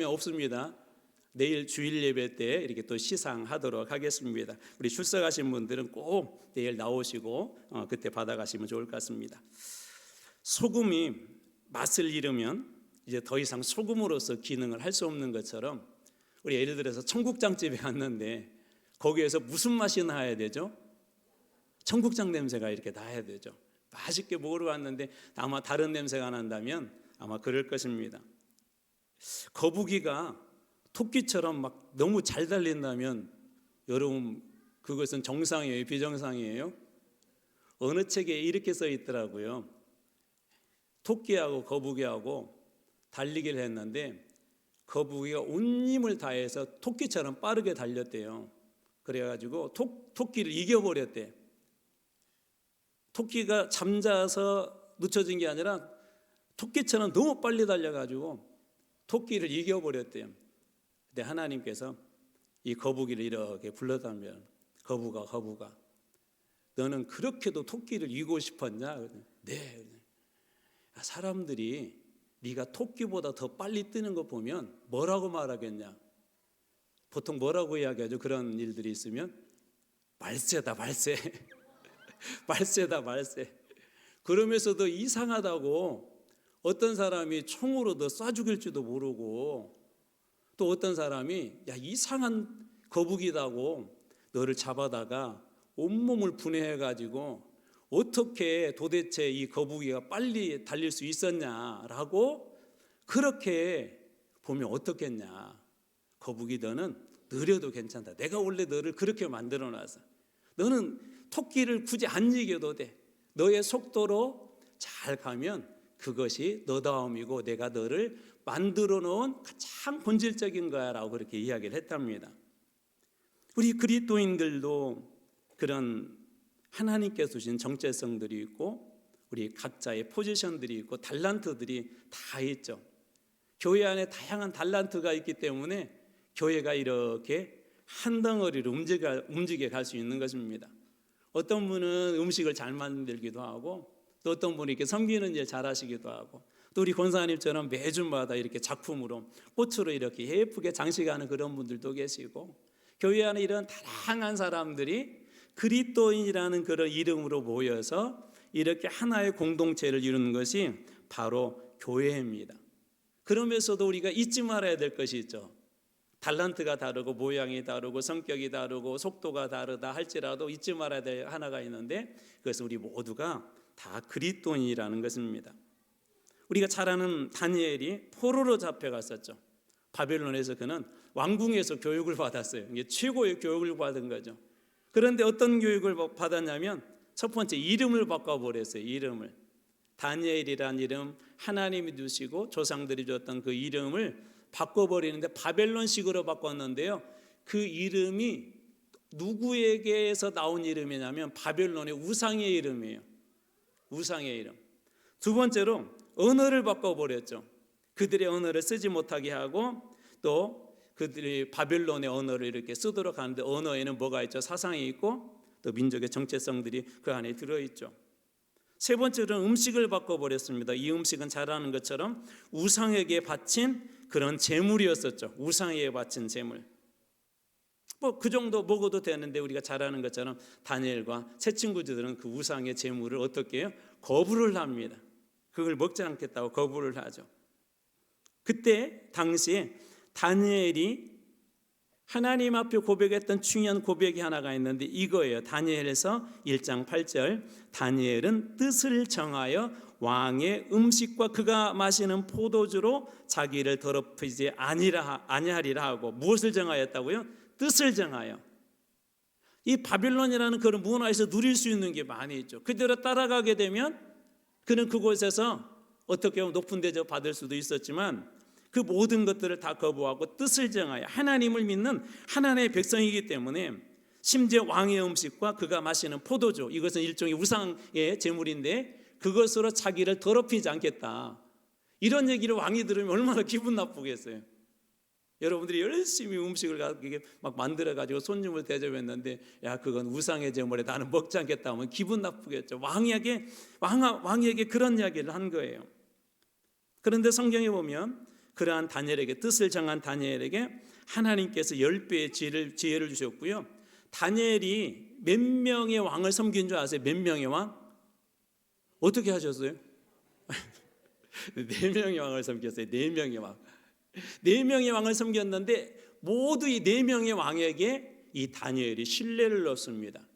없습니다. 내일 주일 예배 때 이렇게 또 시상하도록 하겠습니다. 우리 출석하신 분들은 꼭 내일 나오시고 그때 받아가시면 좋을 것 같습니다. 소금이 맛을 잃으면 이제 더 이상 소금으로서 기능을 할 수 없는 것처럼, 우리 예를 들어서 청국장집에 갔는데 거기에서 무슨 맛이 나야 되죠? 청국장 냄새가 이렇게 나야 되죠. 맛있게 먹으러 왔는데 아마 다른 냄새가 난다면 아마 그럴 것입니다. 거북이가 토끼처럼 막 너무 잘 달린다면 여러분, 그것은 정상이에요, 비정상이에요? 어느 책에 이렇게 써 있더라고요. 토끼하고 거북이하고 달리기를 했는데 거북이가 온 힘을 다해서 토끼처럼 빠르게 달렸대요. 그래가지고 토끼를 이겨버렸대. 토끼가 잠자서 늦춰진 게 아니라 토끼처럼 너무 빨리 달려가지고 토끼를 이겨버렸대요. 근데 하나님께서 이 거북이를 이렇게 불러다면, 거북아, 너는 그렇게도 토끼를 이기고 싶었냐? 네. 사람들이 네가 토끼보다 더 빨리 뛰는 거 보면 뭐라고 말하겠냐? 보통 뭐라고 이야기하죠? 그런 일들이 있으면 말세다, 말세. 말세다, 말세. 그러면서도 이상하다고 어떤 사람이 총으로 너 쏴 죽일지도 모르고, 또 어떤 사람이 야, 이상한 거북이다고 너를 잡아다가 온몸을 분해해가지고 어떻게 도대체 이 거북이가 빨리 달릴 수 있었냐라고 그렇게 보면 어떻겠냐. 거북이, 너는 느려도 괜찮다. 내가 원래 너를 그렇게 만들어놔서 너는 토끼를 굳이 안 이겨도 돼. 너의 속도로 잘 가면 그것이 너다움이고 내가 너를 만들어 놓은 가장 본질적인 거야 라고 그렇게 이야기를 했답니다. 우리 그리스도인들도 그런 하나님께서 주신 정체성들이 있고 우리 각자의 포지션들이 있고 달란트들이 다 있죠. 교회 안에 다양한 달란트가 있기 때문에 교회가 이렇게 한 덩어리로 움직여 갈 수 있는 것입니다. 어떤 분은 음식을 잘 만들기도 하고, 또 어떤 분이 이렇게 섬기는 일 잘하시기도 하고, 또 우리 권사님처럼 매주마다 이렇게 작품으로 꽃으로 이렇게 예쁘게 장식하는 그런 분들도 계시고, 교회 안에 이런 다양한 사람들이 그리스도인이라는 그런 이름으로 모여서 이렇게 하나의 공동체를 이루는 것이 바로 교회입니다. 그러면서도 우리가 잊지 말아야 될 것이 있죠. 달란트가 다르고 모양이 다르고 성격이 다르고 속도가 다르다 할지라도 잊지 말아야 될 하나가 있는데, 그것은 우리 모두가 다 그리스도인이라는 것입니다. 우리가 잘 아는 다니엘이 포로로 잡혀갔었죠. 바벨론에서 그는 왕궁에서 교육을 받았어요. 이게 최고의 교육을 받은 거죠. 그런데 어떤 교육을 받았냐면 첫 번째, 이름을 바꿔버렸어요. 이름을. 다니엘이란 이름, 하나님이 주시고 조상들이 줬던 그 이름을 바꿔버리는데 바벨론식으로 바꿨는데요, 그 이름이 누구에게서 나온 이름이냐면 바벨론의 우상의 이름이에요. 우상의 이름. 두 번째로 언어를 바꿔버렸죠. 그들의 언어를 쓰지 못하게 하고, 또 그들이 바벨론의 언어를 이렇게 쓰도록 하는데 언어에는 뭐가 있죠? 사상이 있고 또 민족의 정체성들이 그 안에 들어있죠. 세 번째로는 음식을 바꿔버렸습니다. 이 음식은 잘 아는 것처럼 우상에게 바친 그런 제물이었었죠. 우상에게 바친 제물. 그 정도 먹어도 되는데 우리가 잘 아는 것처럼 다니엘과 세 친구들은 그 우상의 제물을 어떻게 해요? 거부를 합니다. 그걸 먹지 않겠다고 거부를 하죠. 그때 당시에 다니엘이 하나님 앞에 고백했던 중요한 고백이 하나가 있는데 이거예요. 다니엘에서 1장 8절, 다니엘은 뜻을 정하여 왕의 음식과 그가 마시는 포도주로 자기를 더럽히지 아니하리라 하고, 무엇을 정하였다고요? 뜻을 정하여. 이 바빌론이라는 그런 문화에서 누릴 수 있는 게 많이 있죠. 그대로 따라가게 되면 그는 그곳에서 어떻게 보면 높은 대접 받을 수도 있었지만 그 모든 것들을 다 거부하고 뜻을 정하여, 하나님을 믿는 하나님의 백성이기 때문에 심지어 왕의 음식과 그가 마시는 포도주, 이것은 일종의 우상의 제물인데 그것으로 자기를 더럽히지 않겠다, 이런 얘기를 왕이 들으면 얼마나 기분 나쁘겠어요. 여러분들이 열심히 음식을 막 만들어가지고 손님을 대접했는데 야, 그건 우상의 제물에 나는 먹지 않겠다 하면 기분 나쁘겠죠. 왕에게 그런 이야기를 한 거예요. 그런데 성경에 보면 그러한 다니엘에게, 뜻을 정한 다니엘에게 하나님께서 10배의 지혜를 주셨고요. 다니엘이 몇 명의 왕을 섬긴 줄 아세요? 몇 명의 왕? 어떻게 하셨어요? 4명의 왕을 섬겼어요. 4명의 왕. 4명의 왕을 섬겼는데 모두 이 4명의 왕에게 이 다니엘이 신뢰를 얻습니다.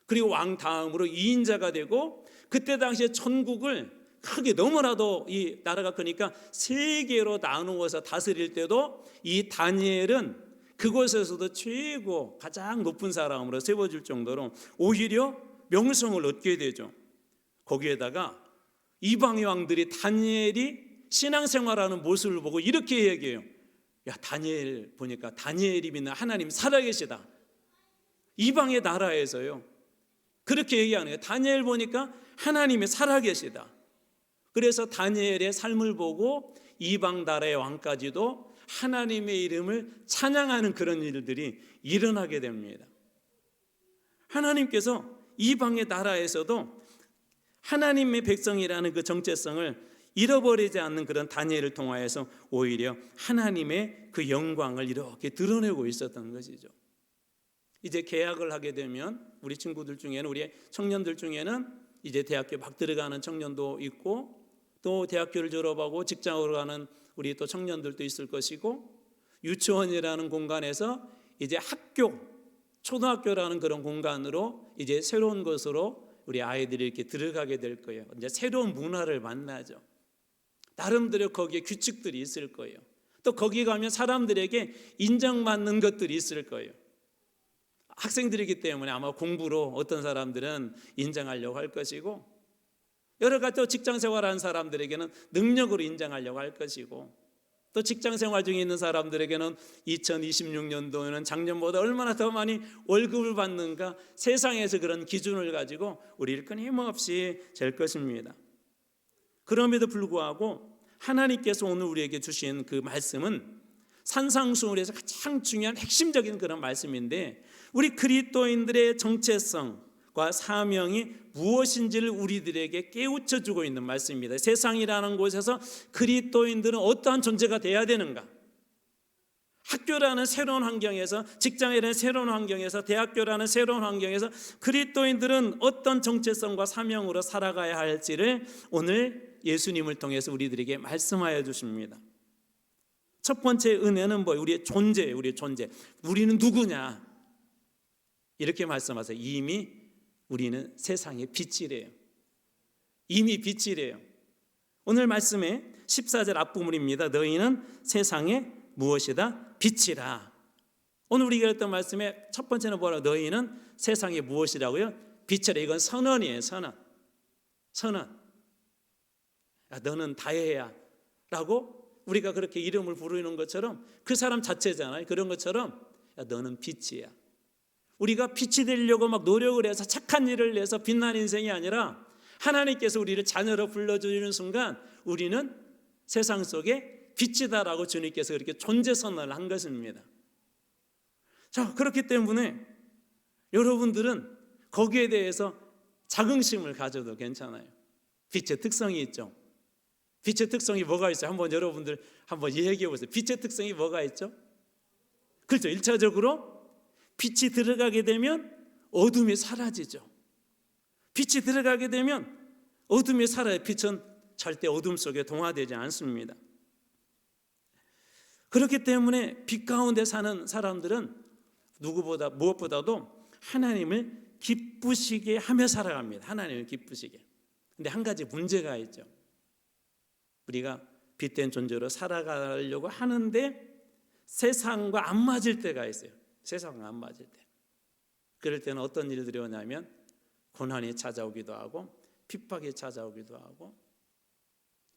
그리고 왕 다음으로 2인자가 되고, 그때 당시에 천국을 크게, 너무나도 이 나라가 크니까 3개로 나누어서 다스릴 때도 이 다니엘은 그곳에서도 최고 가장 높은 사람으로 세워질 정도로 오히려 명성을 얻게 되죠. 거기에다가 이방의 왕들이 다니엘이 신앙생활하는 모습을 보고 이렇게 얘기해요. 야, 다니엘 보니까 다니엘이 믿는 하나님 살아계시다. 이방의 나라에서요, 그렇게 얘기하는 거예요. 다니엘 보니까 하나님이 살아계시다. 그래서 다니엘의 삶을 보고 이방 나라의 왕까지도 하나님의 이름을 찬양하는 그런 일들이 일어나게 됩니다. 하나님께서 이방의 나라에서도 하나님의 백성이라는 그 정체성을 잃어버리지 않는 그런 다니엘을 통하여서 오히려 하나님의 그 영광을 이렇게 드러내고 있었던 것이죠. 이제 개학을 하게 되면 우리 친구들 중에는, 우리 청년들 중에는 이제 대학교 막 들어가는 청년도 있고, 또 대학교를 졸업하고 직장으로 가는 우리 또 청년들도 있을 것이고, 유치원이라는 공간에서 이제 학교, 초등학교라는 그런 공간으로 이제 새로운 것으로 우리 아이들이 이렇게 들어가게 될 거예요. 이제 새로운 문화를 만나죠. 나름대로 거기에 규칙들이 있을 거예요. 또 거기 가면 사람들에게 인정받는 것들이 있을 거예요. 학생들이기 때문에 아마 공부로 어떤 사람들은 인정하려고 할 것이고, 여러 가지 또 직장생활하는 사람들에게는 능력으로 인정하려고 할 것이고, 또 직장생활 중에 있는 사람들에게는 2026년도에는 작년보다 얼마나 더 많이 월급을 받는가, 세상에서 그런 기준을 가지고 우리를 끊임없이 잴 것입니다. 그럼에도 불구하고 하나님께서 오늘 우리에게 주신 그 말씀은 산상수훈에서 가장 중요한 핵심적인 그런 말씀인데, 우리 그리스도인들의 정체성과 사명이 무엇인지를 우리들에게 깨우쳐주고 있는 말씀입니다. 세상이라는 곳에서 그리스도인들은 어떠한 존재가 되어야 되는가? 학교라는 새로운 환경에서, 직장이라는 새로운 환경에서, 대학교라는 새로운 환경에서 그리스도인들은 어떤 정체성과 사명으로 살아가야 할지를 오늘 예수님을 통해서 우리들에게 말씀하여 주십니다. 첫 번째 은혜는 뭐예요? 우리의 존재. 우리는 누구냐? 이렇게 말씀하세요. 이미 우리는 세상의 빛이래요. 이미 빛이래요. 오늘 말씀의 14절 앞부분입니다. 너희는 세상의 무엇이다? 빛이라. 오늘 우리가 했던 말씀의 첫 번째는 뭐라고? 너희는 세상의 무엇이라고요? 빛이라. 이건 선언이에요. 선언. 야, 너는 다혜야 라고 우리가 그렇게 이름을 부르는 것처럼, 그 사람 자체잖아요. 그런 것처럼 야, 너는 빛이야. 우리가 빛이 되려고 막 노력을 해서 착한 일을 해서 빛난 인생이 아니라, 하나님께서 우리를 자녀로 불러주는 순간 우리는 세상 속에 빛이다라고 주님께서 그렇게 존재 선언을 한 것입니다. 자, 그렇기 때문에 여러분들은 거기에 대해서 자긍심을 가져도 괜찮아요. 빛의 특성이 있죠. 빛의 특성이 뭐가 있어요? 한번 여러분들 한번 얘기해 보세요. 빛의 특성이 뭐가 있죠? 그렇죠. 1차적으로 빛이 들어가게 되면 어둠이 사라지죠. 빛이 들어가게 되면 어둠이 사라져요. 빛은 절대 어둠 속에 동화되지 않습니다. 그렇기 때문에 빛 가운데 사는 사람들은 무엇보다도 하나님을 기쁘시게 하며 살아갑니다. 하나님을 기쁘시게. 근데 한 가지 문제가 있죠. 우리가 빛된 존재로 살아가려고 하는데 세상과 안 맞을 때가 있어요. 세상과 안 맞을 때. 그럴 때는 어떤 일들이 오냐면 고난이 찾아오기도 하고 핍박이 찾아오기도 하고,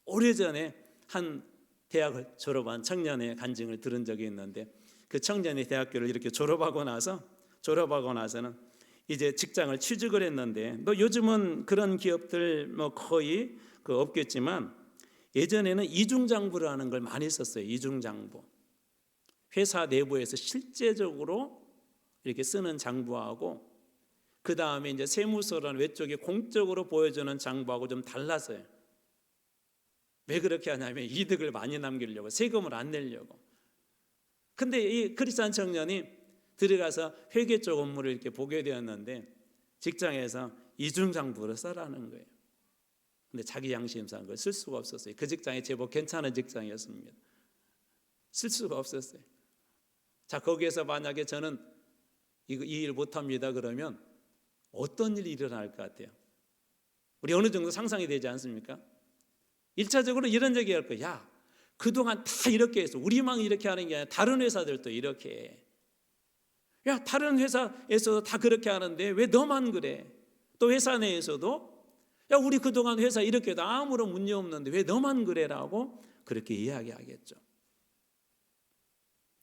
오래전에 한 대학을 졸업한 청년의 간증을 들은 적이 있는데, 그 청년이 대학교를 이렇게 졸업하고 나서는 이제 직장을 취직을 했는데, 뭐 요즘은 그런 기업들 뭐 거의 없겠지만 예전에는 이중장부라는 걸 많이 썼어요. 이중장부. 회사 내부에서 실제적으로 이렇게 쓰는 장부하고, 그 다음에 이제 세무서라는 외쪽에 공적으로 보여주는 장부하고 좀 달라서요. 왜 그렇게 하냐면 이득을 많이 남기려고, 세금을 안 내려고. 근데 이 크리스찬 청년이 들어가서 회계 쪽 업무를 이렇게 보게 되었는데 직장에서 이중장부를 써라는 거예요. 근데 자기 양심상 그걸 쓸 수가 없었어요. 그 직장이 제법 괜찮은 직장이었습니다. 쓸 수가 없었어요. 자, 거기에서 만약에 저는 이 일 못합니다 그러면 어떤 일이 일어날 것 같아요? 우리 어느 정도 상상이 되지 않습니까? 1차적으로 이런 얘기 할 거예요. 야, 그동안 다 이렇게 해서 우리만 이렇게 하는 게 아니라 다른 회사들도 이렇게 해. 야, 다른 회사에서도 다 그렇게 하는데 왜 너만 그래? 또 회사 내에서도 야, 우리 그동안 회사 이렇게 해도 아무런 문제 없는데 왜 너만 그래라고 그렇게 이야기하겠죠.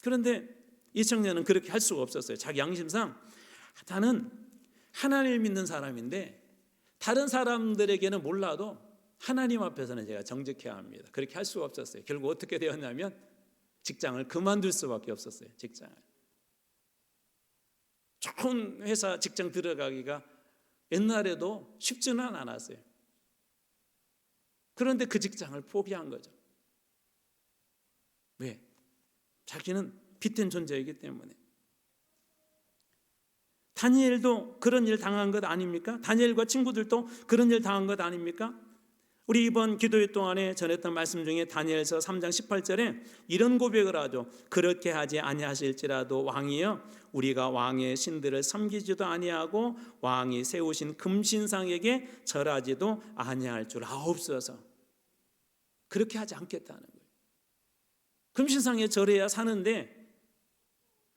그런데 이 청년은 그렇게 할 수가 없었어요. 자기 양심상 나는 하나님을 믿는 사람인데 다른 사람들에게는 몰라도 하나님 앞에서는 제가 정직해야 합니다. 그렇게 할 수가 없었어요. 결국 어떻게 되었냐면 직장을 그만둘 수밖에 없었어요. 직장을. 좋은 회사 직장 들어가기가 옛날에도 쉽지는 않았어요. 그런데 그 직장을 포기한 거죠. 왜? 자기는 빚된 존재이기 때문에. 다니엘도 그런 일 당한 것 아닙니까? 다니엘과 친구들도 그런 일 당한 것 아닙니까? 우리 이번 기도회 동안에 전했던 말씀 중에 다니엘서 3장 18절에 이런 고백을 하죠. 그렇게 하지 아니하실지라도 왕이여 우리가 왕의 신들을 섬기지도 아니하고 왕이 세우신 금신상에게 절하지도 아니할 줄 아옵소서. 그렇게 하지 않겠다는 거예요. 금신상에 절해야 사는데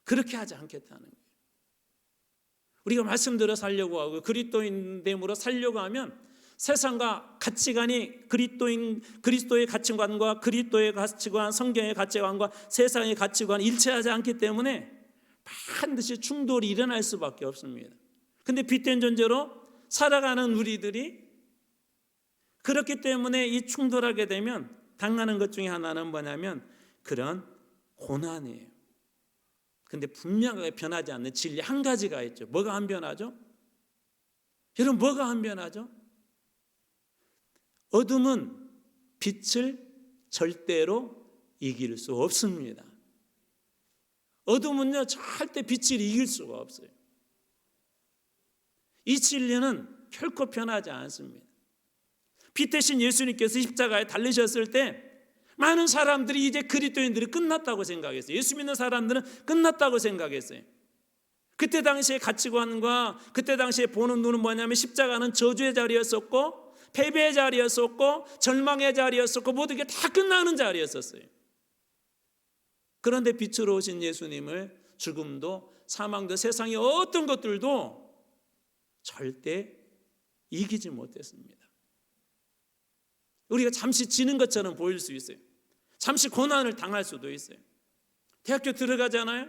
그렇게 하지 않겠다는 거예요. 우리가 말씀대로 살려고 하고 그리스도인됨으로 살려고 하면 세상과 가치관이 그리스도의 가치관과 그리스도의 가치관, 성경의 가치관과 세상의 가치관 일치하지 않기 때문에 반드시 충돌이 일어날 수밖에 없습니다. 그런데 빚된 존재로 살아가는 우리들이 그렇기 때문에 이 충돌하게 되면 당하는 것 중에 하나는 뭐냐면 그런 고난이에요. 근데 분명하게 변하지 않는 진리 한 가지가 있죠. 뭐가 안 변하죠? 여러분, 뭐가 안 변하죠? 어둠은 빛을 절대로 이길 수 없습니다. 어둠은요 절대 빛을 이길 수가 없어요. 이 진리는 결코 변하지 않습니다. 빛 대신 예수님께서 십자가에 달리셨을 때 많은 사람들이 이제 그리스도인들이 끝났다고 생각했어요. 예수 믿는 사람들은 끝났다고 생각했어요. 그때 당시의 가치관과 그때 당시에 보는 눈은 뭐냐면 십자가는 저주의 자리였었고 패배의 자리였었고 절망의 자리였었고 모든 게 다 끝나는 자리였었어요. 그런데 빛으로 오신 예수님을 죽음도 사망도 세상의 어떤 것들도 절대 이기지 못했습니다. 우리가 잠시 지는 것처럼 보일 수 있어요. 잠시 고난을 당할 수도 있어요. 대학교 들어가잖아요.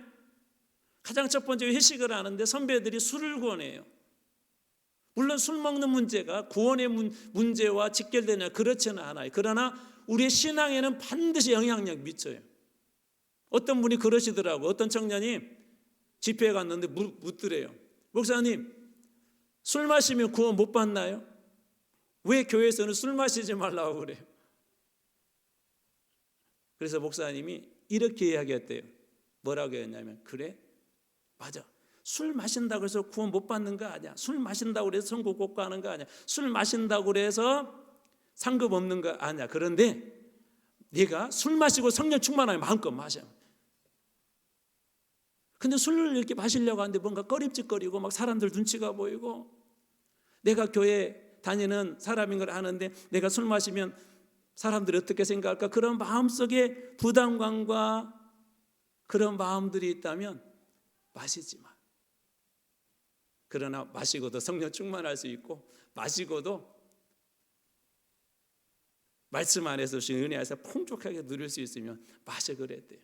가장 첫 번째 회식을 하는데 선배들이 술을 권해요. 물론 술 먹는 문제가 구원의 문제와 직결되냐 그렇지는 않아요. 그러나 우리의 신앙에는 반드시 영향력 미쳐요. 어떤 분이 그러시더라고요. 어떤 청년이 집회에 갔는데 묻더래요. 목사님, 술 마시면 구원 못 받나요? 왜 교회에서는 술 마시지 말라고 그래요? 그래서 목사님이 이렇게 이야기했대요. 뭐라고 했냐면 그래? 맞아. 술 마신다고 해서 구원 못 받는 거 아니야. 술 마신다고 해서 천국 못 가는 거 아니야. 술 마신다고 해서 상급 없는 거 아니야. 그런데 네가 술 마시고 성령 충만하면 마음껏 마셔. 근데 술을 이렇게 마시려고 하는데 뭔가 꺼림직거리고 막 사람들 눈치가 보이고 내가 교회 다니는 사람인 걸 아는데 내가 술 마시면 사람들이 어떻게 생각할까? 그런 마음속에 부담감과 그런 마음들이 있다면 마시지 마. 그러나 마시고도 성령 충만할 수 있고 마시고도 말씀 안에서 주신 은혜 안에서 풍족하게 누릴 수 있으면 마셔 그랬대요.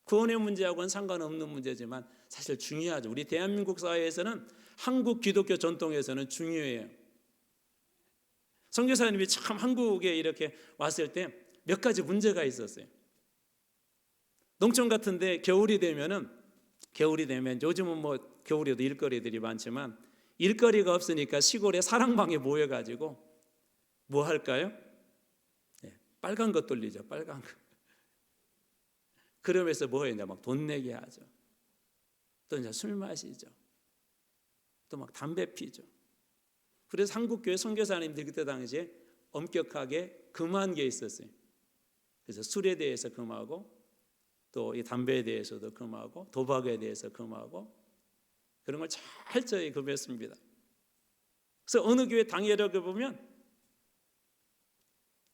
구원의 문제하고는 상관없는 문제지만 사실 중요하죠. 우리 대한민국 사회에서는 한국 기독교 전통에서는 중요해요. 선교사님이 참 한국에 이렇게 왔을 때 몇 가지 문제가 있었어요. 농촌 같은데 겨울이 되면 요즘은 뭐 겨울에도 일거리들이 많지만 일거리가 없으니까 시골에 사랑방에 모여가지고 뭐 할까요? 빨간 거 돌리죠. 빨간 거. 그러면서 뭐 했냐? 막 돈 내게 하죠. 또 이제 술 마시죠. 또 막 담배 피죠. 그래서 한국교회 선교사님들 그때 당시에 엄격하게 금한 게 있었어요. 그래서 술에 대해서 금하고 또 이 담배에 대해서도 금하고 도박에 대해서 금하고 그런 걸 철저히 금했습니다. 그래서 어느 교회 당회력을 보면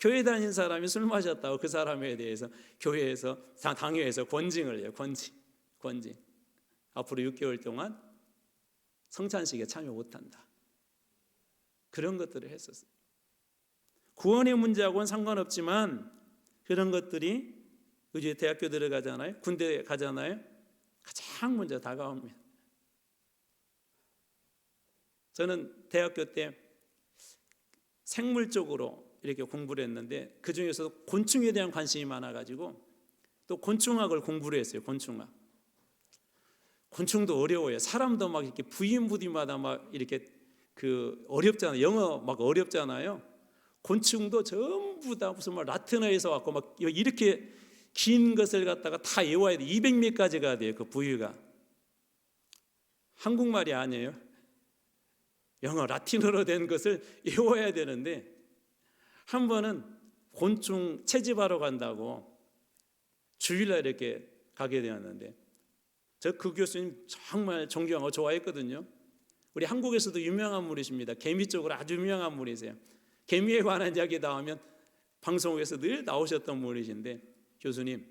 교회 다닌 사람이 술 마셨다고 그 사람에 대해서 교회에서 당회에서 권징을 해요. 권징. 앞으로 6개월 동안 성찬식에 참여 못한다. 그런 것들을 했었어요. 구원의 문제하고는 상관없지만 그런 것들이 이제 대학교 들어가잖아요. 군대 가잖아요. 가장 먼저 다가옵니다. 저는 대학교 때 생물 쪽으로 이렇게 공부를 했는데 그 중에서도 곤충에 대한 관심이 많아가지고 또 곤충학을 공부를 했어요. 곤충도 어려워요. 사람도 막 이렇게 부위마다 막 이렇게 그 어렵잖아요. 영어 막 어렵잖아요. 곤충도 전부 다 무슨 막 라틴어에서 왔고 막 이렇게 긴 것을 갖다가 다 외워야 돼. 200몇 가지가 돼요. 그 부위가. 한국말이 아니에요. 영어 라틴어로 된 것을 외워야 되는데 한 번은 곤충 채집하러 간다고 주일날 이렇게 가게 되었는데 저 그 교수님 정말 존경하고 좋아했거든요. 우리 한국에서도 유명한 분이십니다. 개미 쪽으로 아주 유명한 분이세요. 개미에 관한 이야기 나오면 방송에서 늘 나오셨던 분이신데 교수님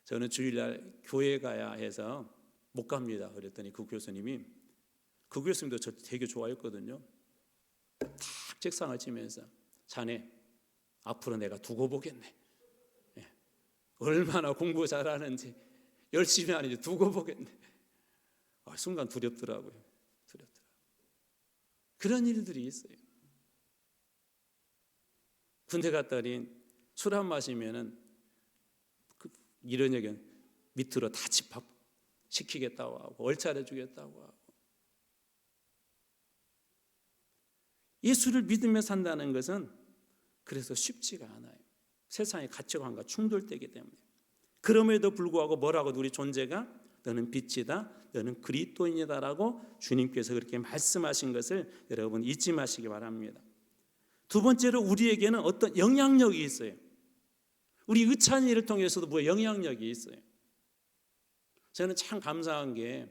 저는 주일날 교회 가야 해서 못 갑니다. 그랬더니 그 교수님도 저 되게 좋아했거든요. 탁 책상을 치면서 자네 앞으로 내가 두고 보겠네. 얼마나 공부 잘하는지 열심히 하는지 두고 보겠네. 순간 두렵더라고요. 그런 일들이 있어요. 군대 갔더니 술 안 마시면은 이런 얘기는 밑으로 다 집합 시키겠다고 하고 얼차려 주겠다고 하고 예수를 믿으며 산다는 것은 그래서 쉽지가 않아요. 세상의 가치관과 충돌되기 때문에. 그럼에도 불구하고 뭐라고 우리 존재가 너는 빛이다, 너는 그리스도인이다라고 주님께서 그렇게 말씀하신 것을 여러분 잊지 마시기 바랍니다. 두 번째로 우리에게는 어떤 영향력이 있어요. 우리 의찬이를 통해서도 뭐 영향력이 있어요. 저는 참 감사한 게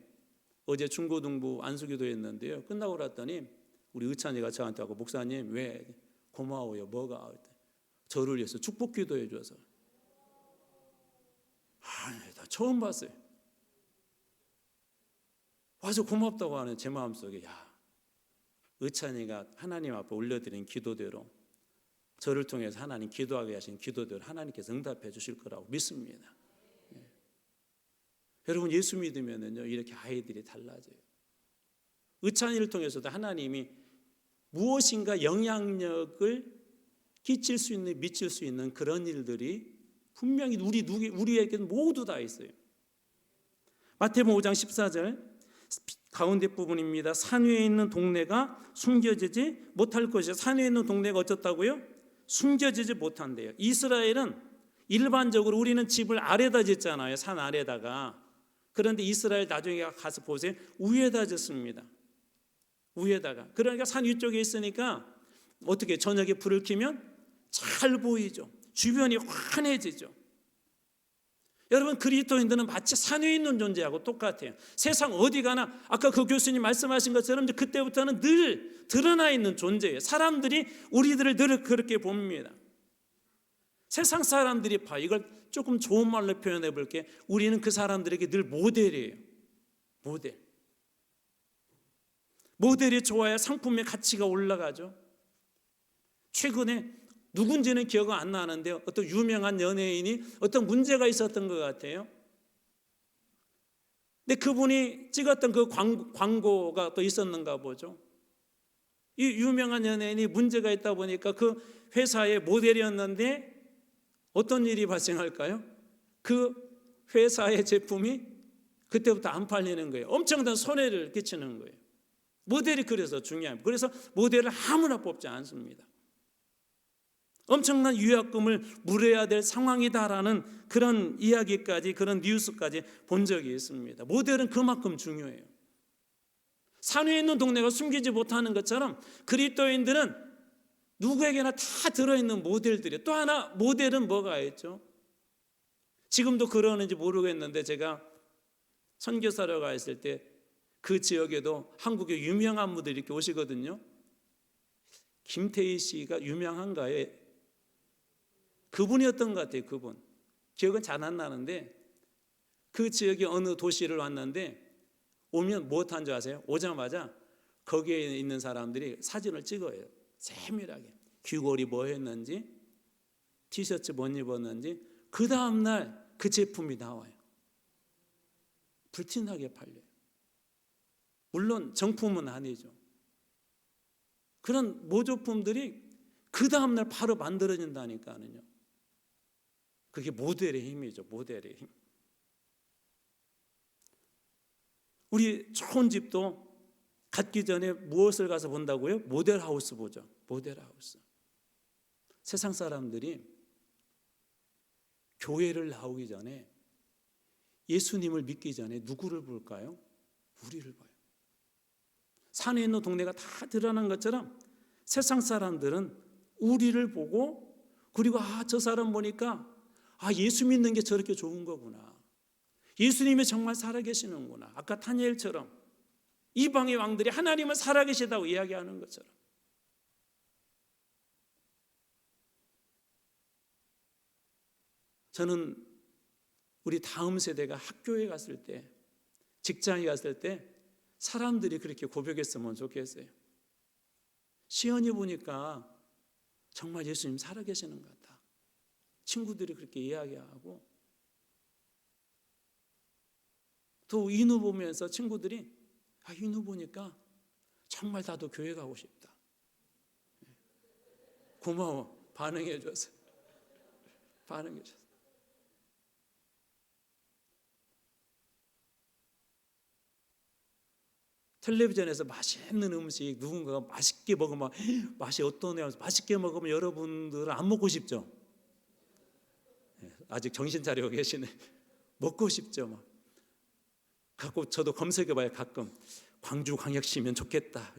어제 중고등부 안수기도했는데요. 끝나고 났더니 우리 의찬이가 저한테 하고 목사님 왜 고마워요. 뭐가? 저를 위해서 축복기도해 줘서. 나 처음 봤어요. 와서 고맙다고 하는 제 마음속에 의찬이가 하나님 앞에 올려드린 기도대로 저를 통해서 하나님 기도하게 하신 기도대로 하나님께서 응답해 주실 거라고 믿습니다. 여러분 예수 믿으면은요 이렇게 아이들이 달라져요. 의찬이를 통해서도 하나님이 무엇인가 영향력을 끼칠 수 있는 미칠 수 있는 그런 일들이 분명히 우리에게는 모두 다 있어요. 마태복음 5장 14절 가운데 부분입니다. 산 위에 있는 동네가 숨겨지지 못할 것이요. 산 위에 있는 동네가 어쩌다고요? 숨겨지지 못한대요. 이스라엘은 일반적으로 우리는 집을 아래다 짓잖아요. 산 아래다가. 그런데 이스라엘 나중에 가서 보세요. 위에다 짓습니다. 위에다가. 그러니까 산 위쪽에 있으니까 어떻게 저녁에 불을 켜면 잘 보이죠. 주변이 환해지죠. 여러분 그리스도인들은 마치 산 위에 있는 존재하고 똑같아요. 세상 어디 가나 아까 그 교수님 말씀하신 것처럼 그때부터는 늘 드러나 있는 존재예요. 사람들이 우리들을 늘 그렇게 봅니다. 세상 사람들이 봐. 이걸 조금 좋은 말로 표현해 볼게. 우리는 그 사람들에게 늘 모델이에요. 모델이 좋아야 상품의 가치가 올라가죠. 최근에 누군지는 기억은 안 나는데 어떤 유명한 연예인이 어떤 문제가 있었던 것 같아요. 근데 그분이 찍었던 그 광고가 또 있었는가 보죠. 이 유명한 연예인이 문제가 있다 보니까 그 회사의 모델이었는데 어떤 일이 발생할까요? 그 회사의 제품이 그때부터 안 팔리는 거예요. 엄청난 손해를 끼치는 거예요. 모델이 그래서 중요합니다. 그래서 모델을 아무나 뽑지 않습니다. 엄청난 유약금을 물어야 될 상황이다라는 그런 이야기까지, 그런 뉴스까지 본 적이 있습니다. 모델은 그만큼 중요해요. 산 위에 있는 동네가 숨기지 못하는 것처럼 그리스도인들은 누구에게나 다 들어있는 모델들이에요. 또 하나 모델은 뭐가 있죠? 지금도 그러는지 모르겠는데 제가 선교사로 가 있을 때 그 지역에도 한국의 유명한 분들이 이렇게 오시거든요. 김태희 씨가 유명한가요? 그분이었던 것 같아요. 그분. 기억은 잘 안 나는데 그 지역의 어느 도시를 왔는데 오면 무엇한 줄 아세요? 오자마자 거기에 있는 사람들이 사진을 찍어요. 세밀하게. 귀걸이 뭐 했는지, 티셔츠 뭐 입었는지. 그 다음날 그 제품이 나와요. 불티나게 팔려요. 물론 정품은 아니죠. 그런 모조품들이 그 다음날 바로 만들어진다니까요. 그게 모델의 힘이죠. 모델의 힘. 우리 좋은 집도 갖기 전에 무엇을 가서 본다고요? 모델하우스 보죠. 모델하우스. 세상 사람들이 교회를 나오기 전에, 예수님을 믿기 전에 누구를 볼까요? 우리를 봐요. 산에 있는 동네가 다 드러난 것처럼 세상 사람들은 우리를 보고, 그리고 저 사람 보니까 예수 믿는 게 저렇게 좋은 거구나. 예수님이 정말 살아계시는구나. 아까 다니엘처럼 이방의 왕들이 하나님은 살아계시다고 이야기하는 것처럼. 저는 우리 다음 세대가 학교에 갔을 때, 직장에 갔을 때 사람들이 그렇게 고백했으면 좋겠어요. 시연이 보니까 정말 예수님 살아계시는 것 같다. 친구들이 그렇게 이야기하고, 또 인우 보면서 친구들이 인우 보니까 정말 나도 교회 가고 싶다. 고마워. 반응해줘서. 반응해줘서. 텔레비전에서 맛있는 음식 누군가가 맛있게 먹으면 맛이 어떠냐, 맛있게 먹으면 여러분들은 안 먹고 싶죠? 아직 정신 차리고 계시네. 먹고 싶죠. 막. 갖고 저도 검색해봐요. 가끔 광주광역시면 좋겠다.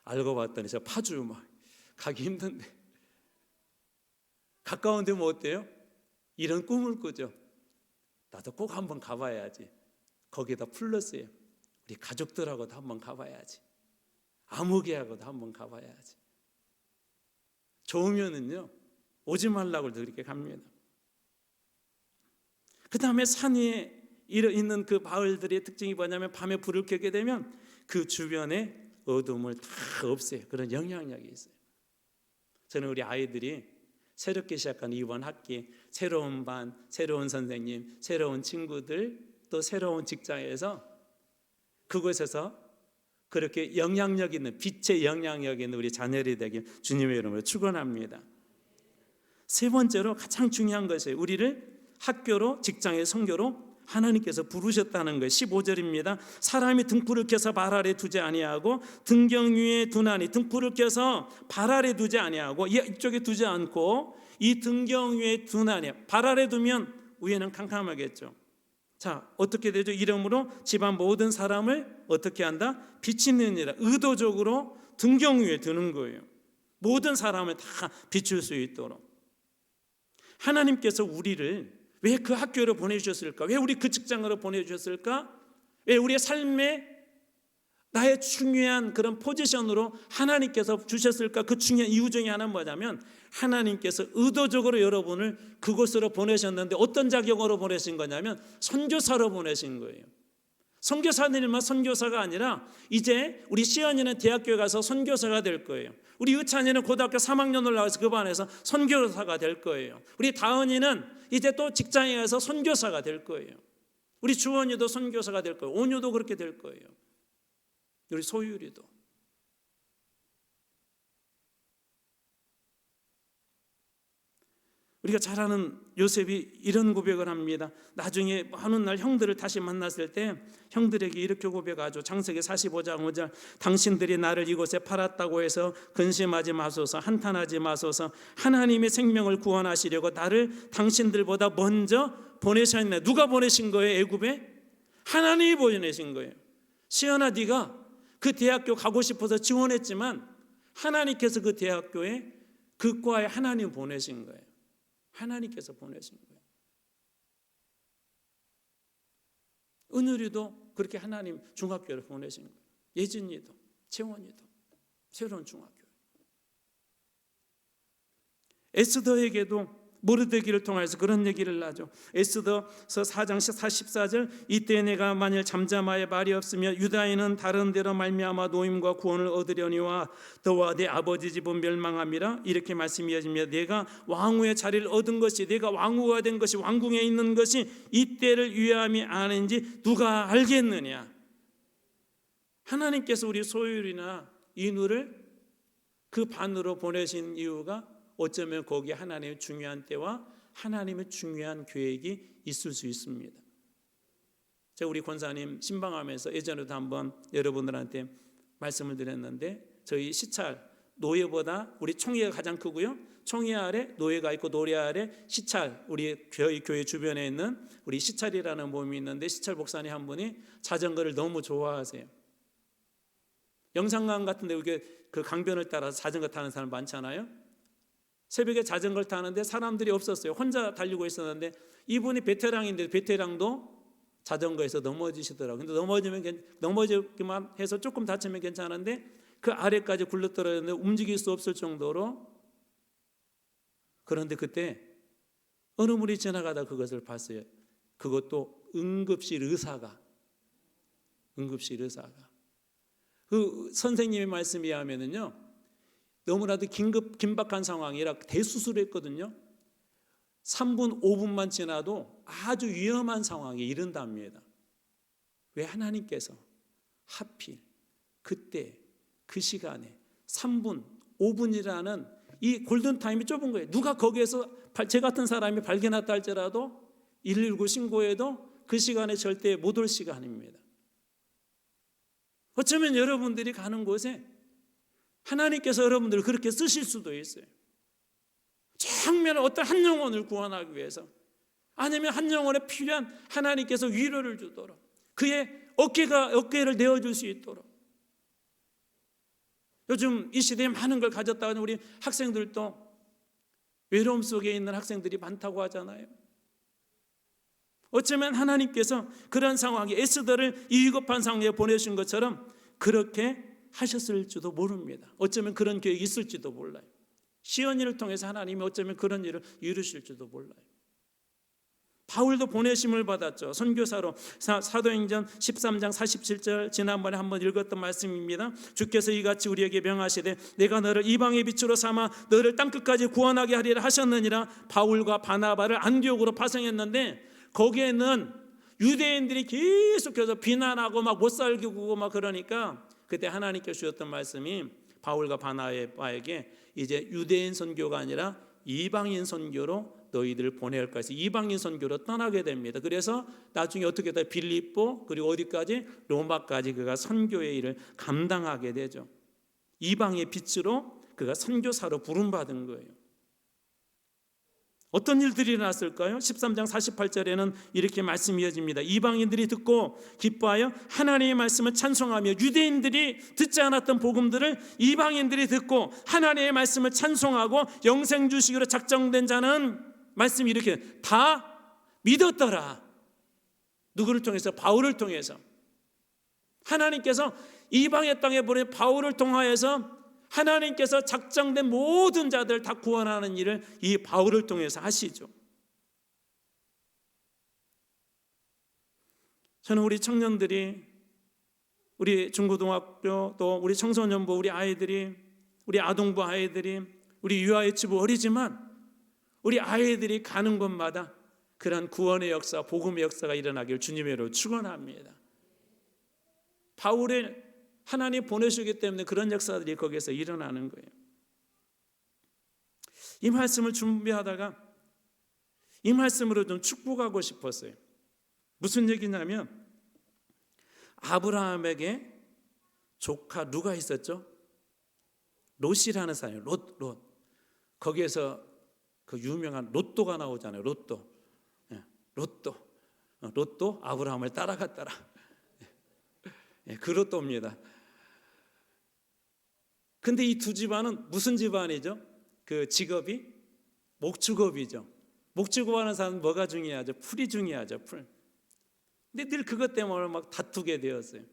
알고 봤더니 저 파주 막 가기 힘든데, 가까운데 뭐 어때요? 이런 꿈을 꾸죠. 나도 꼭 한번 가봐야지. 거기다 플러스예요. 우리 가족들하고도 한번 가봐야지. 아무개하고도 한번 가봐야지. 좋으면은요 오지 말라고 그렇게 갑니다. 그 다음에 산 위에 있는 그 마을들의 특징이 뭐냐면, 밤에 불을 켜게 되면 그 주변에 어둠을 다 없애요. 그런 영향력이 있어요. 저는 우리 아이들이 새롭게 시작한 이번 학기, 새로운 반, 새로운 선생님, 새로운 친구들, 또 새로운 직장에서 그곳에서 그렇게 영향력 있는, 빛의 영향력 있는 우리 자녀들이 되길 주님의 이름으로 축원합니다. 세 번째로 가장 중요한 것이, 우리를 학교로, 직장의 선교로 하나님께서 부르셨다는 거예요. 15절입니다. 사람이 등불을 켜서 발 아래 두지 아니하고 등경 위에 두나니, 등불을 켜서 발 아래 두지 아니하고, 이쪽에 두지 않고 이 등경 위에 두나니, 발 아래 두면 위에는 캄캄하겠죠. 자, 어떻게 되죠? 이러므로 집안 모든 사람을 어떻게 한다? 비치느니라. 의도적으로 등경 위에 두는 거예요. 모든 사람을 다 비출 수 있도록. 하나님께서 우리를 왜 그 학교로 보내주셨을까? 왜 우리 그 직장으로 보내주셨을까? 왜 우리의 삶에 나의 중요한 그런 포지션으로 하나님께서 주셨을까? 그 중요한 이유 중에 하나는 뭐냐면, 하나님께서 의도적으로 여러분을 그곳으로 보내셨는데 어떤 자격으로 보내신 거냐면 선교사로 보내신 거예요. 선교사님만 선교사가 아니라 이제 우리 시연이는 대학교에 가서 선교사가 될 거예요. 우리 의찬이는 고등학교 3학년을 나와서 그 반에서 선교사가 될 거예요. 우리 다은이는 이제 또 직장에 가서 선교사가 될 거예요. 우리 주원이도 선교사가 될 거예요. 온유도 그렇게 될 거예요. 우리 소율이도. 우리가 잘 아는 요셉이 이런 고백을 합니다. 나중에 어느 날 형들을 다시 만났을 때 형들에게 이렇게 고백하죠. 창세기 45장 5절, 당신들이 나를 이곳에 팔았다고 해서 근심하지 마소서, 한탄하지 마소서. 하나님의 생명을 구원하시려고 나를 당신들보다 먼저 보내셨네. 누가 보내신 거예요? 애굽에? 하나님이 보내신 거예요. 시연아, 네가 그 대학교 가고 싶어서 지원했지만 하나님께서 그 대학교에 그 과에 하나님 보내신 거예요. 하나님께서 보내신 거예요. 은율이도 그렇게 하나님 중학교를 보내신 거예요. 예진이도, 채원이도 새로운 중학교. 에스더에게도 모르드기를 통해서 그런 얘기를 하죠. 에스더서 4장 44절, 이때 내가 만일 잠잠하여 말이 없으며 유다인은 다른 데로 말미암아 노임과 구원을 얻으려니와 너와 내 아버지 집은 멸망함이라. 이렇게 말씀이 이어집니다. 내가 왕후의 자리를 얻은 것이, 내가 왕후가 된 것이, 왕궁에 있는 것이 이때를 위함이 아닌지 누가 알겠느냐. 하나님께서 우리 소율이나 인우를 그 반으로 보내신 이유가 어쩌면 거기에 하나님의 중요한 때와 하나님의 중요한 계획이 있을 수 있습니다. 제가 우리 권사님 신방하면서 예전에도 한번 여러분들한테 말씀을 드렸는데, 저희 시찰 노예보다 우리 총회가 가장 크고요, 총회 아래 노예가 있고 노예 아래 시찰, 우리 저희 교회 주변에 있는 우리 시찰이라는 모임이 있는데, 시찰 목사님 한 분이 자전거를 너무 좋아하세요. 영산강 같은 데 이렇게 그 강변을 따라서 자전거 타는 사람 많잖아요. 새벽에 자전거를 타는데 사람들이 없었어요. 혼자 달리고 있었는데 이분이 베테랑인데 베테랑도 자전거에서 넘어지시더라고요. 근데 넘어지기만 해서 조금 다치면 괜찮은데 그 아래까지 굴러떨어졌는데 움직일 수 없을 정도로. 그런데 그때 어느 분이 지나가다 그것을 봤어요. 그것도 응급실 의사가 그 선생님의 말씀에 의하면은요, 너무나도 긴박한 상황이라 대수술을 했거든요. 3분 5분만 지나도 아주 위험한 상황에 이른답니다. 왜? 하나님께서 하필 그때 그 시간에 3분 5분이라는 이 골든타임이 좁은 거예요. 누가 거기에서 제 같은 사람이 발견했다 할지라도 119 신고해도 그 시간에 절대 못 올 시간입니다. 어쩌면 여러분들이 가는 곳에 하나님께서 여러분들을 그렇게 쓰실 수도 있어요. 정말 어떤 한 영혼을 구원하기 위해서, 아니면 한 영혼에 필요한 하나님께서 위로를 주도록, 그의 어깨를 내어줄 수 있도록. 요즘 이 시대에 많은 걸 가졌다는 우리 학생들도 외로움 속에 있는 학생들이 많다고 하잖아요. 어쩌면 하나님께서 그런 상황에 에스더를 이 위급한 상황에 보내신 것처럼 그렇게 하셨을지도 모릅니다. 어쩌면 그런 계획이 있을지도 몰라요. 시온이를 통해서 하나님이 어쩌면 그런 일을 이루실지도 몰라요. 바울도 보내심을 받았죠. 선교사로. 사도행전 13장 47절, 지난번에 한번 읽었던 말씀입니다. 주께서 이같이 우리에게 명하시되 내가 너를 이방의 빛으로 삼아 너를 땅끝까지 구원하게 하리라 하셨느니라. 바울과 바나바를 안디옥으로 파송했는데 거기에는 유대인들이 계속해서 비난하고 막 못 살게 구고 막 그러니까 그때 하나님께 주셨던 말씀이 바울과 바나바에게 이제 유대인 선교가 아니라 이방인 선교로 너희들을 보내야 할 것이, 이방인 선교로 떠나게 됩니다. 그래서 나중에 어떻게 다 빌립보 그리고 어디까지, 로마까지 그가 선교의 일을 감당하게 되죠. 이방의 빛으로 그가 선교사로 부름받은 거예요. 어떤 일들이 일어났을까요? 13장 48절에는 이렇게 말씀이 이어집니다. 이방인들이 듣고 기뻐하여 하나님의 말씀을 찬송하며, 유대인들이 듣지 않았던 복음들을 이방인들이 듣고 하나님의 말씀을 찬송하고 영생 주시기로 작정된 자는, 말씀이 이렇게 다 믿었더라. 누구를 통해서? 바울을 통해서. 하나님께서 이방의 땅에 보낸 바울을 통하여서 하나님께서 작정된 모든 자들 다 구원하는 일을 이 바울을 통해서 하시죠. 저는 우리 청년들이, 우리 중고등학교, 또 우리 청소년부 우리 아이들이, 우리 아동부 아이들이, 우리 유아유치부 어리지만 우리 아이들이 가는 곳마다 그러한 구원의 역사, 복음의 역사가 일어나길 주님의 이름으로 축원합니다. 바울의 하나님 보내시기 때문에 그런 역사들이 거기에서 일어나는 거예요. 이 말씀을 준비하다가 이 말씀으로 좀 축복하고 싶었어요. 무슨 얘기냐면 아브라함에게 조카 누가 있었죠? 롯이라는 사람이에요. 롯. 거기에서 그 유명한 로또가 나오잖아요. 로또. 로또 아브라함을 따라갔더라. 그 로또입니다. 근데 이 두 집안은 무슨 집안이죠? 그 직업이 목축업이죠. 목축업하는 사람은 뭐가 중요하죠? 풀이 중요하죠. 풀. 근데 늘 그것 때문에 막 다투게 되었어요.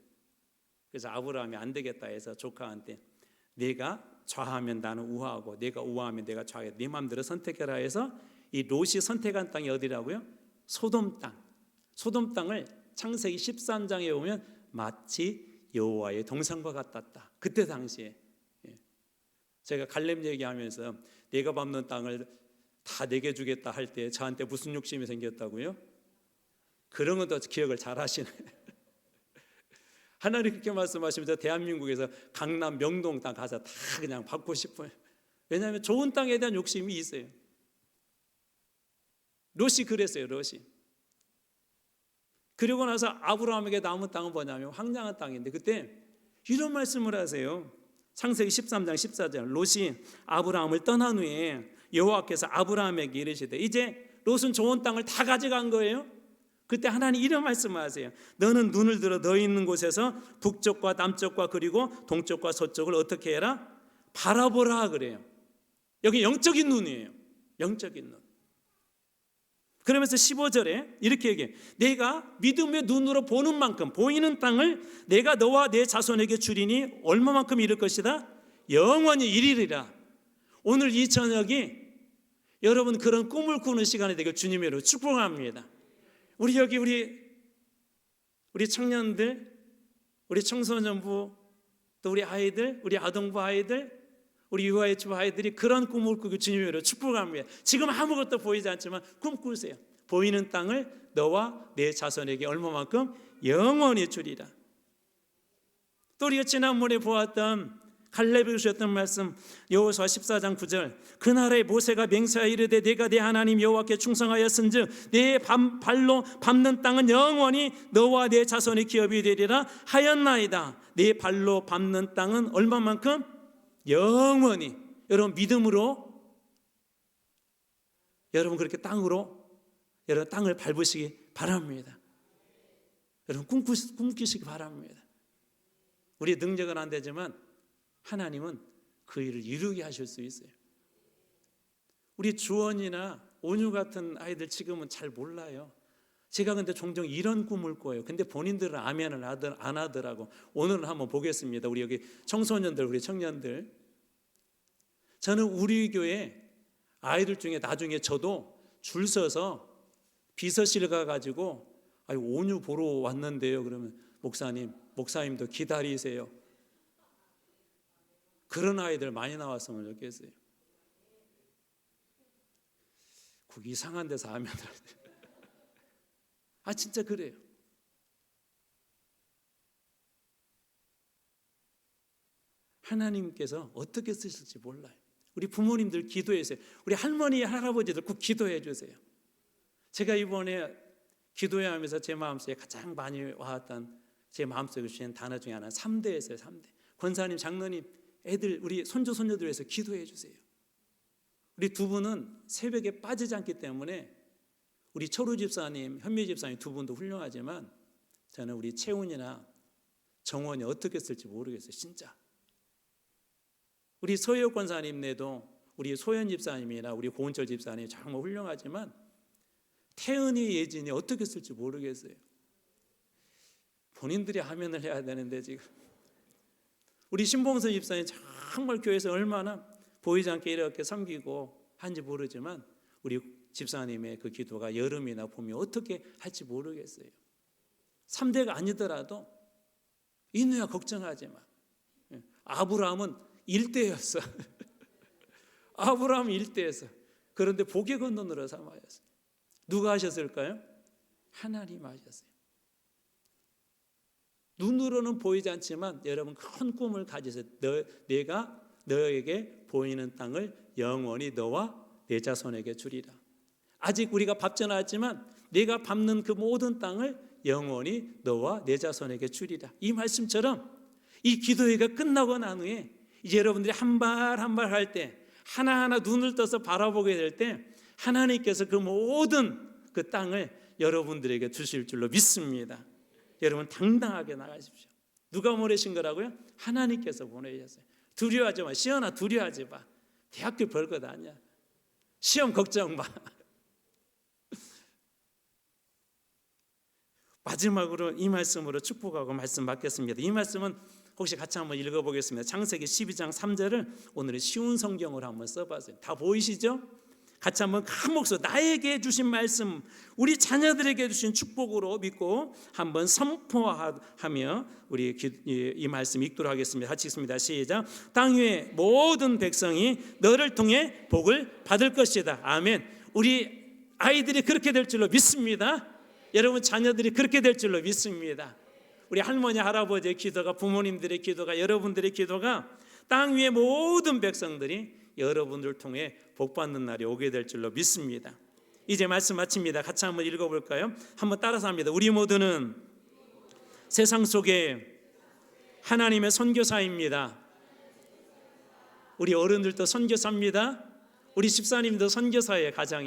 그래서 아브라함이 안 되겠다 해서 조카한테 내가 좌하면 나는 우하하고 내가 우하하면 내가 좌하게 네 마음대로 선택해라 해서 이 롯이 선택한 땅이 어디라고요? 소돔 땅. 소돔 땅을 창세기 13장에 보면 마치 여호와의 동산과 같았다. 그때 당시에 제가 갈렙 얘기하면서 내가 밟는 땅을 다 내게 주겠다 할 때 저한테 무슨 욕심이 생겼다고요? 그런 것도 기억을 잘 하시네. 하나님 그렇게 말씀하시면서 대한민국에서 강남 명동 땅 가서 다 그냥 받고 싶어요. 왜냐하면 좋은 땅에 대한 욕심이 있어요. 롯이 그랬어요. 롯이. 그리고 나서 아브라함에게 남은 땅은 뭐냐면 황량한 땅인데 그때 이런 말씀을 하세요. 창세기 13장 14절 롯이 아브라함을 떠난 후에 여호와께서 아브라함에게 이르시되 이제 롯은 좋은 땅을 다 가져간 거예요. 그때 하나님 이런 말씀을 하세요. 너는 눈을 들어 너 있는 곳에서 북쪽과 남쪽과 그리고 동쪽과 서쪽을 어떻게 해라? 바라보라 그래요. 여기 영적인 눈이에요. 영적인 눈. 그러면서 15절에 이렇게 얘기해. 내가 믿음의 눈으로 보는 만큼 보이는 땅을 내가 너와 내 자손에게 주리니 얼마만큼 이룰 것이다? 영원히 이르리라. 오늘 이 저녁이 여러분 그런 꿈을 꾸는 시간이 되길 주님으로 축복합니다. 우리 여기 우리 청년들, 우리 청소년부, 또 우리 아이들, 우리 아동부 아이들, 우리 유아유치부 아이들이 그런 꿈을 꾸고 주님으로 축복합니다. 지금 아무것도 보이지 않지만 꿈꾸세요. 보이는 땅을 너와 내 자손에게 얼마만큼 영원히 주리라. 또 우리가 지난번에 보았던 갈렙이 주셨던 말씀 여호수아 14장 9절 그날에 모세가 맹세하여 이르되 내가 내 하나님 여호와께 충성하였은즉 내 발로 밟는 땅은 영원히 너와 내 자손의 기업이 되리라 하였나이다. 내 발로 밟는 땅은 얼마만큼? 영원히. 여러분 믿음으로 여러분 그렇게 여러분 땅을 밟으시기 바랍니다. 여러분 꿈꾸시기 바랍니다. 우리 능력은 안 되지만 하나님은 그 일을 이루게 하실 수 있어요. 우리 주원이나 온유 같은 아이들 지금은 잘 몰라요. 제가 근데 종종 이런 꿈을 꿔요. 근데 본인들은 아멘을 안 하더라고. 오늘은 한번 보겠습니다. 우리 여기 청소년들, 우리 청년들. 저는 우리 교회 아이들 중에 나중에 저도 줄 서서 비서실 가가지고 온유 보러 왔는데요. 그러면 목사님도 기다리세요. 그런 아이들 많이 나왔으면 좋겠어요. 그 이상한 데서 하면 진짜 그래요. 하나님께서 어떻게 쓰실지 몰라요. 우리 부모님들 기도해주세요. 우리 할머니 할아버지들 꼭 기도해 주세요. 제가 이번에 기도하면서 제 마음속에 가장 많이 와왔던 제 마음속에 주신 단어 중에 하나는 3대였어요. 3대. 권사님, 장로님, 애들, 우리 손주, 손녀들 위해서 기도해 주세요. 우리 두 분은 새벽에 빠지지 않기 때문에 우리 철우 집사님, 현미 집사님 두 분도 훌륭하지만 저는 우리 채훈이나 정원이 어떻게 쓸지 모르겠어요. 진짜. 우리 서효 권사님네도 우리 소연 집사님이나 우리 고은철 집사님이 정말 훌륭하지만 태은이, 예진이 어떻게 쓸지 모르겠어요. 본인들이 하면을 해야 되는데 지금 우리 신봉선 집사님 정말 교회에서 얼마나 보이지 않게 이렇게 섬기고 한지 모르지만 우리 집사님의 그 기도가 여름이나 봄이 어떻게 할지 모르겠어요. 3대가 아니더라도 이누야 걱정하지 마. 아브라함은 1대였어. 아브라함은 1대였어. 그런데 복의 근원으로 삼아였어. 누가 하셨을까요? 하나님 하셨어요. 눈으로는 보이지 않지만 여러분 큰 꿈을 가지세요. 내가 너에게 보이는 땅을 영원히 너와 내 자손에게 주리라. 아직 우리가 밟지는 않았지만 내가 밟는 그 모든 땅을 영원히 너와 내 자손에게 주리라. 이 말씀처럼 이 기도회가 끝나고 난 후에 이제 여러분들이 한 발 한 발 할 때, 하나하나 눈을 떠서 바라보게 될 때 하나님께서 그 모든 그 땅을 여러분들에게 주실 줄로 믿습니다. 여러분 당당하게 나가십시오. 누가 보내신 거라고요? 하나님께서 보내셨어요. 두려워하지 마. 시연아, 두려워하지 마. 대학교 별것 아니야. 시험 걱정 마. 마지막으로 이 말씀으로 축복하고 말씀 받겠습니다. 이 말씀은 혹시 같이 한번 읽어보겠습니다. 창세기 12장 3절을 오늘의 쉬운 성경으로 한번 써봤어요. 다 보이시죠? 같이 한번 큰 목소리, 나에게 주신 말씀, 우리 자녀들에게 주신 축복으로 믿고 한번 선포하며 우리 이 말씀 읽도록 하겠습니다. 같이 읽습니다. 시작. 땅 위의 모든 백성이 너를 통해 복을 받을 것이다. 아멘. 우리 아이들이 그렇게 될 줄로 믿습니다. 여러분 자녀들이 그렇게 될 줄로 믿습니다. 우리 할머니 할아버지의 기도가, 부모님들의 기도가, 여러분들의 기도가 땅 위의 모든 백성들이 여러분들을 통해 복받는 날이 오게 될 줄로 믿습니다. 이제 말씀 마칩니다. 같이 한번 읽어볼까요? 한번 따라서 합니다. 우리 모두는 세상 속에 하나님의 선교사입니다. 우리 어른들도 선교사입니다. 우리 집사님도 선교사의 가장이에요.